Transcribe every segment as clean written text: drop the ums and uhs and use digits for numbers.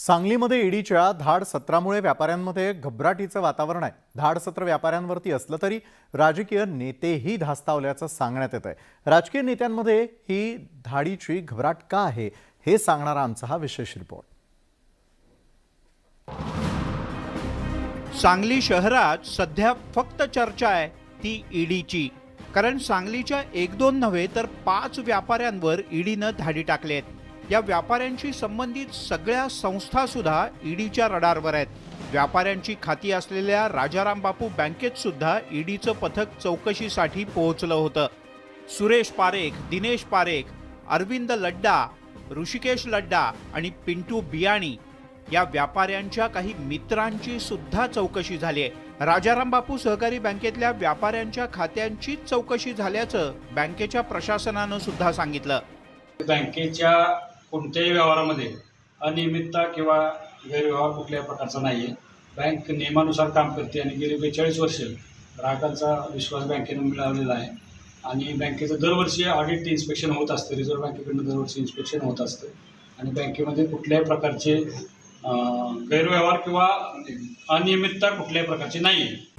सांगलीमध्ये ईडीच्या धाड सत्रामुळे व्यापाऱ्यांमध्ये घबराटीचं वातावरण आहे। धाड सत्र व्यापाऱ्यांवरती असलं तरी राजकीय नेतेही धास्तावल्याचं सांगण्यात येत आहे। राजकीय नेत्यांमध्ये ही धाडीची घबराट का आहे हे सांगणारा आमचा हा विशेष रिपोर्ट। सांगली शहरात सध्या फक्त चर्चा आहे ती ईडीची। कारण सांगलीच्या 1-2 नव्हे तर 5 व्यापाऱ्यांवर ईडीनं धाडी टाकलेत। या व्यापाऱ्यांशी संबंधित सगळ्या संस्था सुद्धा ईडीच्या रडारवर आहेत। व्यापाऱ्यांची खाती असलेल्या राजाराम बापू बँकेत सुद्धा ईडीचं पथक चौकशीसाठी पोहोचलं होतं। सुरेश पारेख, दिनेश पारेख, अरविंद लड्डा, ऋषिकेश लड्डा आणि पिंटू बियाणी या व्यापाऱ्यांच्या काही मित्रांची सुद्धा चौकशी झाली आहे। राजाराम बापू सहकारी बँकेतल्या व्यापाऱ्यांच्या खात्यांची चौकशी झाल्याचं बँकेच्या प्रशासनानं सुद्धा सांगितलं। बँकेच्या कोणत्याही व्यवहारामध्ये अनियमितता किंवा गैरव्यवहार कुठल्याही प्रकारचा नाही आहे। बँक नियमानुसार काम करते आणि गेली 42 वर्षे ग्राहकांचा विश्वास बँकेनं मिळवलेला आहे आणि बँकेचं दरवर्षी ऑडिट इन्स्पेक्शन होत असतं। रिझर्व्ह बँकेकडून दरवर्षी इन्स्पेक्शन होत असतं आणि बँकेमध्ये कुठल्याही प्रकारचे गैरव्यवहार किंवा अनियमितता कुठल्याही प्रकारची नाही आहे।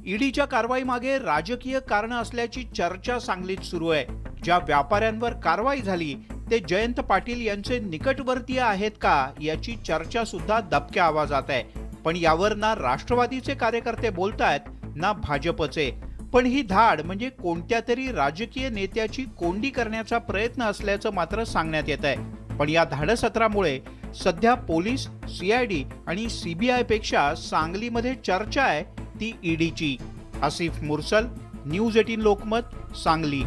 ईडीच्या कारवाईमागे राजकीय कारण असल्याची चर्चा सांगलीत सुरू आहे। ज्या व्यापाऱ्यांवर कारवाई झाली ते जयंत पाटील यांचे निकटवर्तीय आहेत का याची चर्चा सुद्धा दबक्या आवाजात आहे। पण यावर ना राष्ट्रवादीचे कार्यकर्ते बोलतायत ना भाजपचे। पण ही धाड म्हणजे कोणत्या तरी राजकीय नेत्याची कोंडी करण्याचा प्रयत्न असल्याचं मात्र सांगण्यात येत आहे। पण या धाडसत्रामुळे सध्या पोलीस, सीआयडी आणि सीबीआय पेक्षा सांगलीमध्ये चर्चा आहे ती ईडीची। आसिफ मुरसल, न्यूज 18 लोकमत, सांगली।